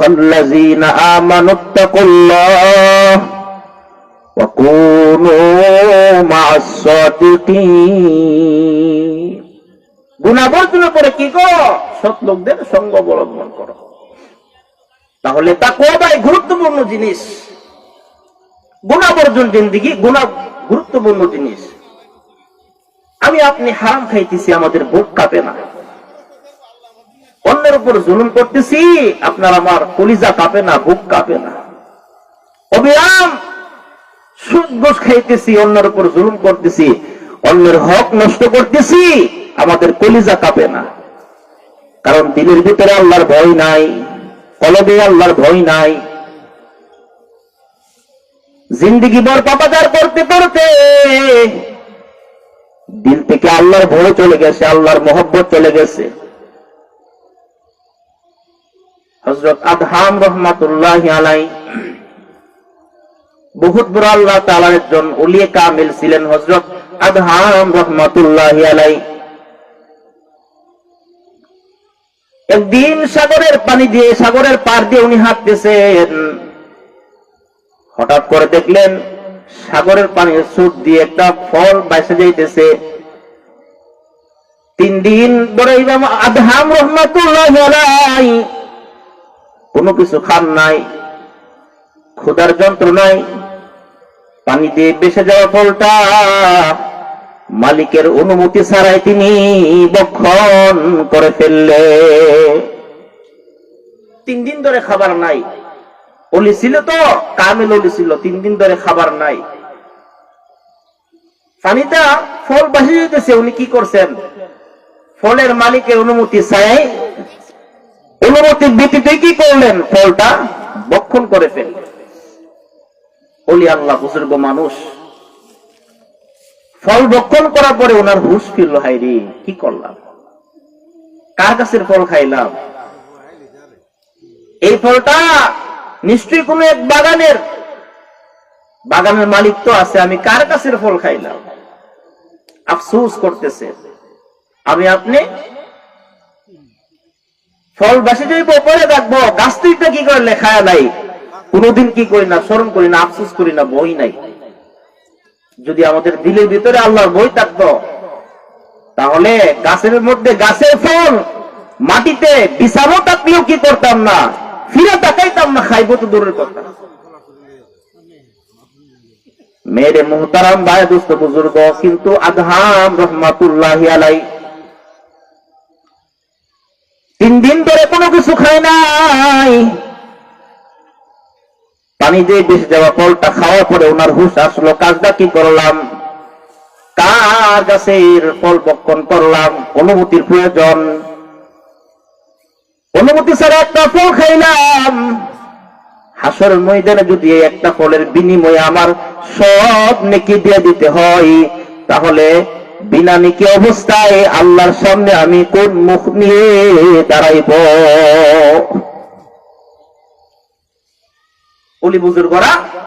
ফাল্লাযীনা আমানুত্তাকুল্লাহ ওয়া কুনু মা'আস সাদিকিন। গুনাহ বর্জন করে কি গো? সৎ লোকদের সঙ্গ অবলম্বন করো। তাহলে তাকওয়া ভাই গুরুত্বপূর্ণ জিনিস। গুনাহ বর্জন জিন্দেগি, গুনাহ গুরুত্বপূর্ণ জিনিস। আমি আপনি হারাম খাইতেছি, আমাদের বুক কাঁপে না। অন্যের উপর জুলুম করতেছি, আপনার আমার কলিজা কাঁপে না, বুক কাঁপে না। অবিরাম সুদ ঘুষ খাইতেছি, অন্যের উপর জুলুম করতেছি, অন্যের হক নষ্ট করতেছি, আমাদের কলিজা কাঁপে না। কারণ দিলের ভিতরে আল্লাহর ভয় নাই, কলবে আল্লাহর ভয় নাই। জিন্দেগি ভর পাপাচার করতে করতে দিল থেকে আল্লাহর ভয় চলে গেছে, আল্লাহর মহব্বত চলে গেছে। হযরত আদহাম রাহমাতুল্লাহি আলাইহি বহুত বড় আল্লাহ তাআলার একজন ওলিয়ে কামিল ছিলেন হযরত আদহাম রাহমাতুল্লাহি আলাইহি। একদিন সাগরের পানি দিয়ে, সাগরের পার দিয়ে উনি হাঁটতেছেন। হঠাৎ করে দেখলেন সাগরের পানির স্রোত দিয়ে একটা ফল ভাসে যাইতেছে। 3 দিন ধরে ইমাম আদহাম রাহমাতুল্লাহি আলাইহি কোনো কিছু খান নাই, ক্ষুধার যন্ত্রণায় পানি দিয়ে ভেসে যাওয়া ফলটা মালিকের অনুমতি ছাড়াই তিনি ভক্ষণ করে ফেললে। 3 দিন ধরে খাবার নাই। ওলি ছিল তো, কামিল ওলি ছিল। 3 দিন ধরে খাবার নাই। পানিটা ফল ভাসে যেতেছে, উনি কি করছেন? ফলের মালিকের অনুমতি চাই, অনুমতির ভিত্তিতে কি করলেন? ফলটা ভক্ষণ করে ফেললেন। ওলি আল্লাহ, বুজুর্গ মানুষ। ফল ভক্ষণ করার পরে ওনার হুঁশ ফিরল, হায়রে কি করলাম, কার গাছের ফল খাইলাম? এই ফলটা নিশ্চয়ই কোন এক বাগানের মালিক তো আছে, আমি কার গাছের ফল খাইলাম? আফসোস করতেছে। আমি আপনি ফল বাসে যাইব, পরে রাখবো, গাছ তুইটা কি করে লেখা নাই, কোনদিন কি করি না, স্মরণ করি না, আফসোস করি না, বই নাই। যদি আমাদের দিলের ভিতরে আল্লাহর বই থাকতো, তাহলে গাছের মধ্যে গাছের ফল মাটিতে বিছানো থাকলেও কি করতাম না, ফিরে তাকাইতাম না, খাইবো তো দূরের কথা। মেরে মুহতারাম ভাই, দোস্ত, বুজুর্গ, কিন্তু আদহাম রাহমাতুল্লাহি আলাইহি 3 দিন ধরে কোনো কিছু খায় নাই। পানি দিয়ে ভেসে যাওয়া ফলটা খাওয়ার পরে ওনার হুঁশ আসলো, কাজটা কি করলাম, কার গাছের ফল ভক্ষণ করলাম? অনুমতির প্রয়োজন। অনুমতি ছাড়া একটা ফল খাইলাম। হাসরের ময়দানে যদি একটা ফলের বিনিময়ে আমার সব নেকি দিয়ে দিতে হয়, তাহলে বিনা নেকি অবস্থায় আল্লাহর সামনে আমি কোন মুখ নিয়ে দাঁড়াইব? ওলি বুজুর্গরা